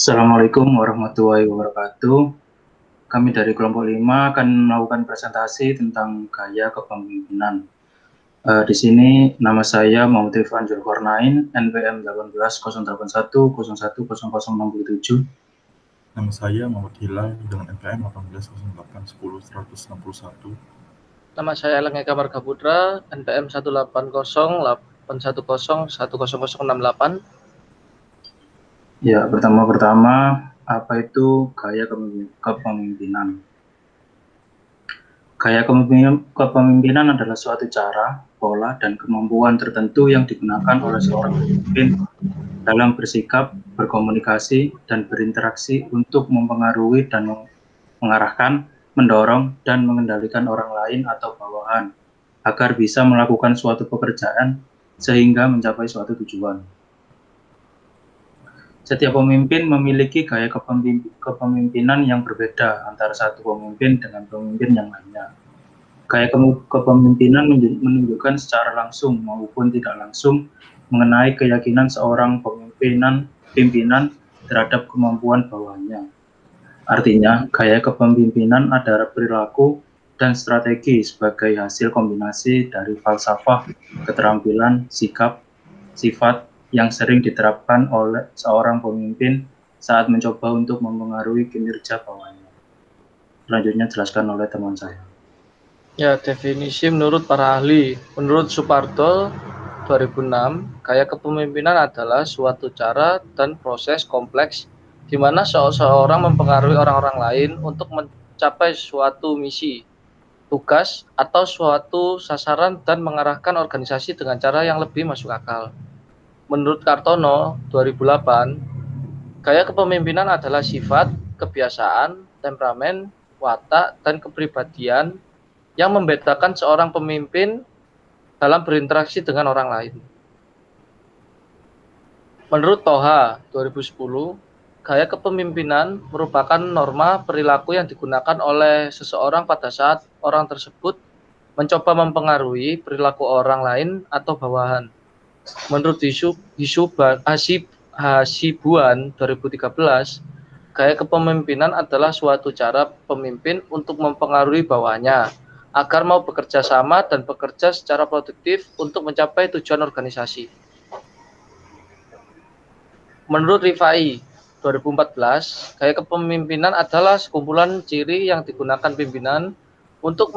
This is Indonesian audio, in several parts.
Assalamualaikum warahmatullahi wabarakatuh. Kami dari kelompok 5 akan melakukan presentasi tentang gaya kepemimpinan. Di sini nama saya Muhammad Rifan Zulkarnain, NPM 18081010067. Nama saya Muhammad Hilal dengan NPM 1808100161. Nama saya Lengeka Marga Putra, NPM 1808101001068. Ya, pertama-tama apa itu gaya kepemimpinan? Gaya kepemimpinan adalah suatu cara, pola, dan kemampuan tertentu yang digunakan oleh seorang pemimpin dalam bersikap, berkomunikasi, dan berinteraksi untuk mempengaruhi dan mengarahkan, mendorong, dan mengendalikan orang lain atau bawahan agar bisa melakukan suatu pekerjaan sehingga mencapai suatu tujuan. Setiap pemimpin memiliki gaya kepemimpinan yang berbeda antara satu pemimpin dengan pemimpin yang lainnya. Gaya kepemimpinan menunjukkan secara langsung maupun tidak langsung mengenai keyakinan seorang pimpinan terhadap kemampuan bawahannya. Artinya, gaya kepemimpinan adalah perilaku dan strategi sebagai hasil kombinasi dari falsafah, keterampilan, sikap, sifat yang sering diterapkan oleh seorang pemimpin saat mencoba untuk mempengaruhi kinerja bawahannya. Selanjutnya jelaskan oleh teman saya. Ya, definisi menurut para ahli. Menurut Suparto 2006, gaya kepemimpinan adalah suatu cara dan proses kompleks di mana seseorang mempengaruhi orang-orang lain untuk mencapai suatu misi, tugas, atau suatu sasaran dan mengarahkan organisasi dengan cara yang lebih masuk akal. Menurut Kartono 2008, gaya kepemimpinan adalah sifat, kebiasaan, temperamen, watak, dan kepribadian yang membedakan seorang pemimpin dalam berinteraksi dengan orang lain. Menurut Toha 2010, gaya kepemimpinan merupakan norma perilaku yang digunakan oleh seseorang pada saat orang tersebut mencoba mempengaruhi perilaku orang lain atau bawahan. Menurut Hasibuan 2013, gaya kepemimpinan adalah suatu cara pemimpin untuk mempengaruhi bawahannya agar mau bekerja sama dan bekerja secara produktif untuk mencapai tujuan organisasi. Menurut Rifai 2014, gaya kepemimpinan adalah sekumpulan ciri yang digunakan pimpinan untuk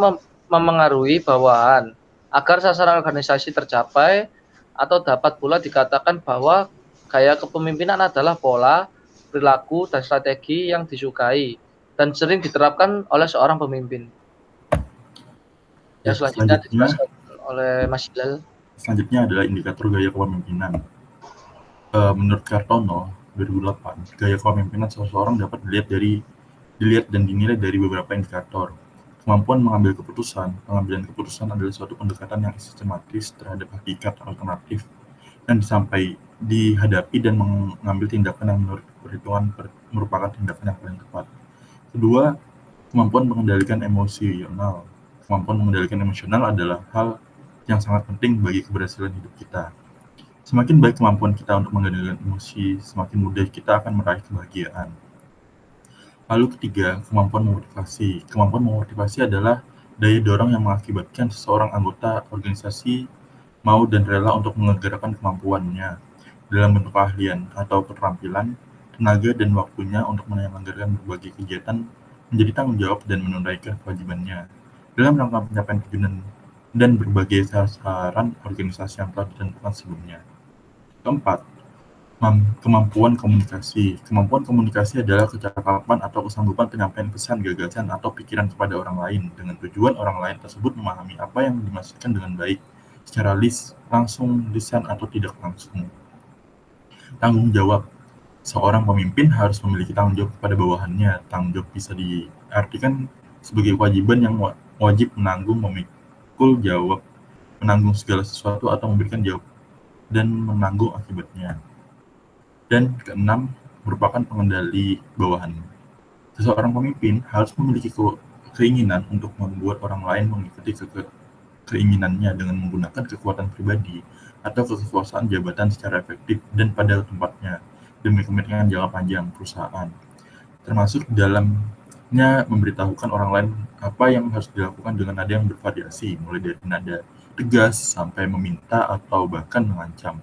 memengaruhi bawahan agar sasaran organisasi tercapai, atau dapat pula dikatakan bahwa gaya kepemimpinan adalah pola, perilaku, dan strategi yang disukai dan sering diterapkan oleh seorang pemimpin. Selanjutnya dijelaskan oleh Mas Hilal. Selanjutnya adalah indikator gaya kepemimpinan. Menurut Kartono 2008, gaya kepemimpinan seseorang dapat dilihat dan dinilai dari beberapa indikator. Kemampuan mengambil keputusan. Pengambilan keputusan adalah suatu pendekatan yang sistematis terhadap hakikat alternatif dan dihadapi dan mengambil tindakan yang menurut perhitungan merupakan tindakan yang paling tepat. Kedua, kemampuan mengendalikan emosional. Kemampuan mengendalikan emosional adalah hal yang sangat penting bagi keberhasilan hidup kita. Semakin baik kemampuan kita untuk mengendalikan emosi, semakin mudah kita akan meraih kebahagiaan. Lalu ketiga, kemampuan memotivasi. Kemampuan memotivasi adalah daya dorong yang mengakibatkan seseorang anggota organisasi mau dan rela untuk menggerakkan kemampuannya dalam bentuk keahlian atau keterampilan, tenaga, dan waktunya untuk menyelenggarakan berbagai kegiatan menjadi tanggung jawab dan menunaikan kewajibannya dalam rangka pencapaian tujuan dan berbagai sasaran organisasi yang telah ditentukan sebelumnya. Keempat, kemampuan komunikasi. Kemampuan komunikasi adalah kecakapan atau kesanggupan penyampaian pesan, gagasan, atau pikiran kepada orang lain dengan tujuan orang lain tersebut memahami apa yang dimaksudkan dengan baik, secara langsung, lisan, atau tidak langsung. Tanggung jawab. Seorang pemimpin harus memiliki tanggung jawab kepada bawahannya. Tanggung jawab bisa diartikan sebagai kewajiban yang wajib menanggung, memikul jawab, menanggung segala sesuatu atau memberikan jawab dan menanggung akibatnya. Dan keenam, merupakan pengendali bawahan. Seseorang pemimpin harus memiliki keinginan untuk membuat orang lain mengikuti keinginannya dengan menggunakan kekuatan pribadi atau kekuasaan jabatan secara efektif dan pada tempatnya, demi kepentingan jangka panjang perusahaan, termasuk dalamnya memberitahukan orang lain apa yang harus dilakukan dengan nada yang bervariasi, mulai dari nada tegas sampai meminta atau bahkan mengancam.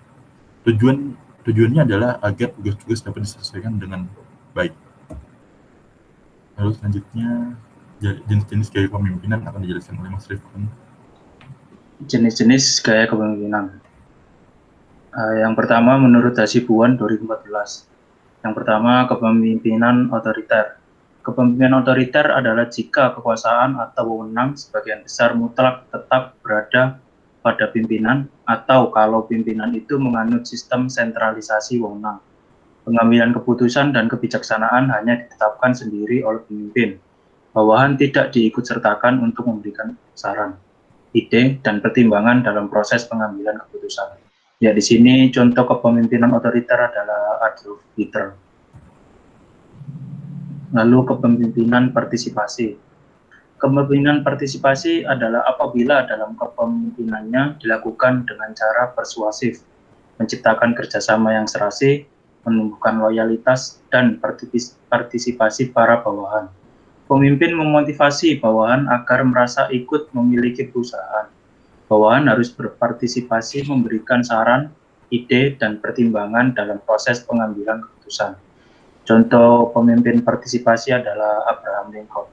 Tujuannya adalah agar tugas-tugas dapat diselesaikan dengan baik. Lalu selanjutnya, jenis-jenis gaya kepemimpinan akan dijelaskan oleh Mas Rifkan. Jenis-jenis gaya kepemimpinan. Yang pertama menurut Hasibuan 2014. Yang pertama kepemimpinan otoriter. Kepemimpinan otoriter adalah jika kekuasaan atau wewenang sebagian besar mutlak tetap berada pada pimpinan, atau kalau pimpinan itu menganut sistem sentralisasi wewenang. Pengambilan keputusan dan kebijaksanaan hanya ditetapkan sendiri oleh pemimpin. Bawahan tidak diikutsertakan untuk memberikan saran, ide, dan pertimbangan dalam proses pengambilan keputusan. Ya, di sini contoh kepemimpinan otoriter adalah Adolf Hitler. Lalu kepemimpinan partisipasi. Kepemimpinan partisipasi adalah apabila dalam kepemimpinannya dilakukan dengan cara persuasif, menciptakan kerjasama yang serasi, menumbuhkan loyalitas, dan partisipasi para bawahan. Pemimpin memotivasi bawahan agar merasa ikut memiliki perusahaan. Bawahan harus berpartisipasi, memberikan saran, ide, dan pertimbangan dalam proses pengambilan keputusan. Contoh pemimpin partisipasi adalah Abraham Lincoln.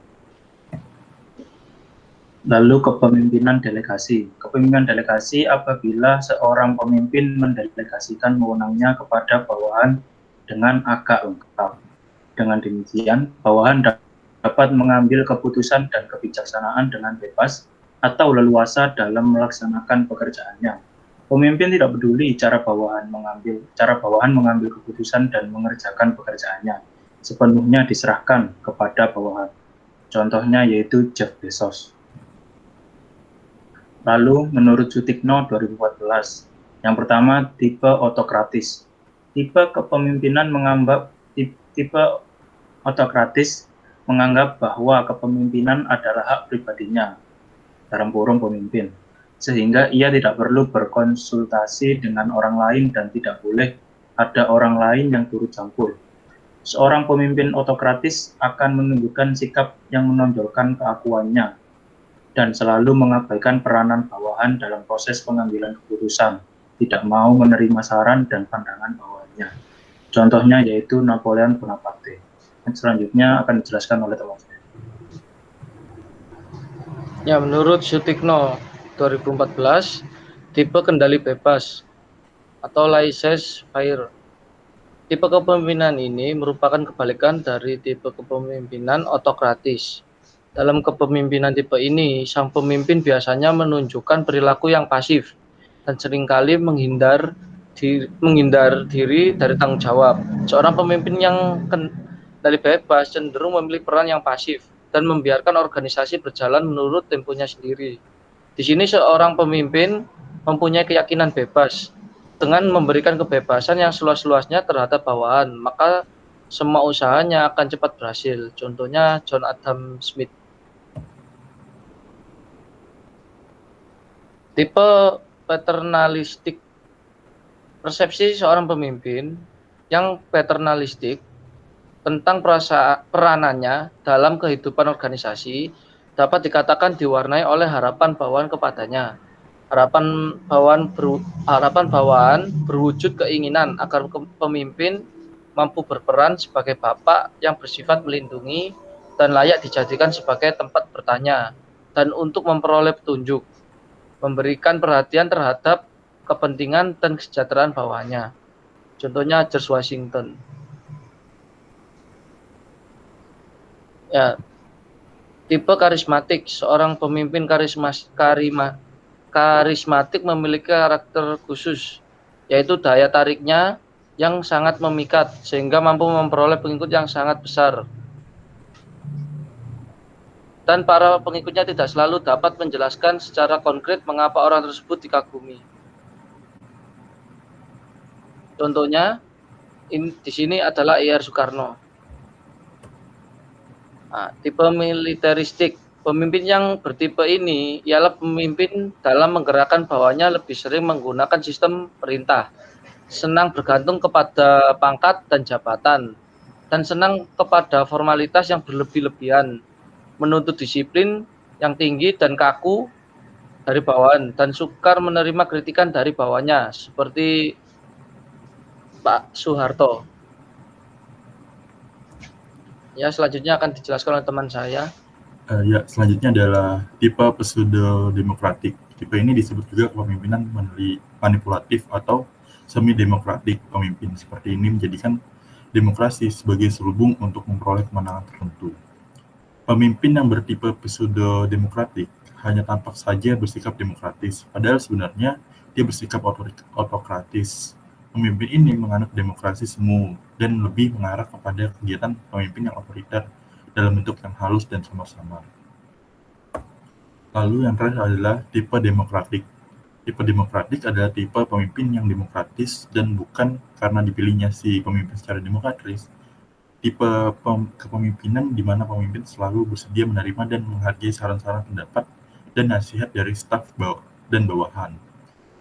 Lalu kepemimpinan delegasi. Kepemimpinan delegasi apabila seorang pemimpin mendelegasikan wewenangnya kepada bawahan dengan agak lengkap. Dengan demikian, bawahan dapat mengambil keputusan dan kebijaksanaan dengan bebas atau leluasa dalam melaksanakan pekerjaannya. Pemimpin tidak peduli cara bawahan mengambil keputusan dan mengerjakan pekerjaannya. Sepenuhnya diserahkan kepada bawahan. Contohnya yaitu Jeff Bezos. Lalu menurut Sutikno 2014, yang pertama tipe otokratis. Tipe otokratis menganggap bahwa kepemimpinan adalah hak pribadinya, dalam kurung pemimpin, sehingga ia tidak perlu berkonsultasi dengan orang lain dan tidak boleh ada orang lain yang turut campur. Seorang pemimpin otokratis akan menunjukkan sikap yang menonjolkan keakuannya dan selalu mengabaikan peranan bawahan dalam proses pengambilan keputusan, tidak mau menerima saran dan pandangan bawahannya. Contohnya yaitu Napoleon Bonaparte. Selanjutnya akan dijelaskan oleh teman saya. Ya, menurut Sutikno 2014, tipe kendali bebas atau laissez-faire. Tipe kepemimpinan ini merupakan kebalikan dari tipe kepemimpinan otokratis. Dalam kepemimpinan tipe ini, sang pemimpin biasanya menunjukkan perilaku yang pasif dan seringkali menghindar diri dari tanggung jawab. Seorang pemimpin yang kendali bebas cenderung memilih peran yang pasif dan membiarkan organisasi berjalan menurut temponya sendiri. Di sini seorang pemimpin mempunyai keyakinan bebas. Dengan memberikan kebebasan yang seluas-luasnya terhadap bawahan, maka semua usahanya akan cepat berhasil. Contohnya John Adam Smith. Tipe paternalistik. Persepsi seorang pemimpin yang paternalistik tentang peranannya dalam kehidupan organisasi dapat dikatakan diwarnai oleh harapan bawahan kepadanya. Harapan bawahan berwujud keinginan agar pemimpin mampu berperan sebagai bapak yang bersifat melindungi dan layak dijadikan sebagai tempat bertanya dan untuk memperoleh petunjuk, memberikan perhatian terhadap kepentingan dan kesejahteraan bawahannya. Contohnya George Washington. Ya, tipe karismatik. Seorang pemimpin karismatik memiliki karakter khusus, yaitu daya tariknya yang sangat memikat sehingga mampu memperoleh pengikut yang sangat besar. Dan para pengikutnya tidak selalu dapat menjelaskan secara konkret mengapa orang tersebut dikagumi. Contohnya di sini adalah I.R. Soekarno. Nah, tipe militeristik. Pemimpin yang bertipe ini ialah pemimpin dalam menggerakkan bawahannya lebih sering menggunakan sistem perintah senang bergantung kepada pangkat dan jabatan, dan senang kepada formalitas yang berlebih-lebihan, menuntut disiplin yang tinggi dan kaku dari bawahan, dan sukar menerima kritikan dari bawahnya, seperti Pak Soeharto. Ya, selanjutnya akan dijelaskan oleh teman saya. Ya, selanjutnya adalah tipe pseudo-demokratik. Tipe ini disebut juga kepemimpinan manipulatif atau semi-demokratik. Pemimpin seperti ini menjadikan demokrasi sebagai selubung untuk memperoleh kemenangan tertentu. Pemimpin yang bertipe pseudo-demokratik hanya tampak saja bersikap demokratis, padahal sebenarnya dia bersikap autokratis. Pemimpin ini menganut demokrasi semu dan lebih mengarah kepada kegiatan pemimpin yang otoriter dalam bentuk yang halus dan samar-samar. Lalu yang terakhir adalah tipe demokratik. Tipe demokratik adalah tipe pemimpin yang demokratis dan bukan karena dipilihnya si pemimpin secara demokratis. Tipe kepemimpinan di mana pemimpin selalu bersedia menerima dan menghargai saran-saran pendapat dan nasihat dari staf dan bawahan.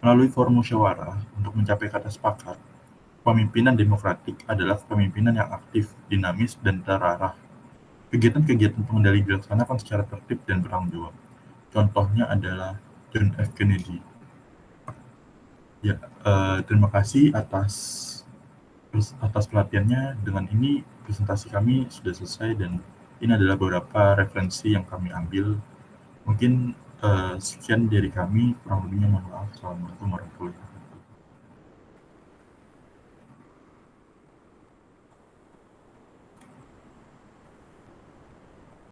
Melalui forum musyawarah untuk mencapai kata sepakat, kepemimpinan demokratik adalah kepemimpinan yang aktif, dinamis, dan terarah. Kegiatan-kegiatan pengendali dilaksanakan secara tertib dan bertanggung jawab. Contohnya adalah John F. Kennedy. Ya, terima kasih atas pelatihannya. Dengan ini presentasi kami sudah selesai dan ini adalah beberapa referensi yang kami ambil. Mungkin sekian dari kami, kurang lebihnya mohon maaf. Assalamualaikum warahmatullahi wabarakatuh.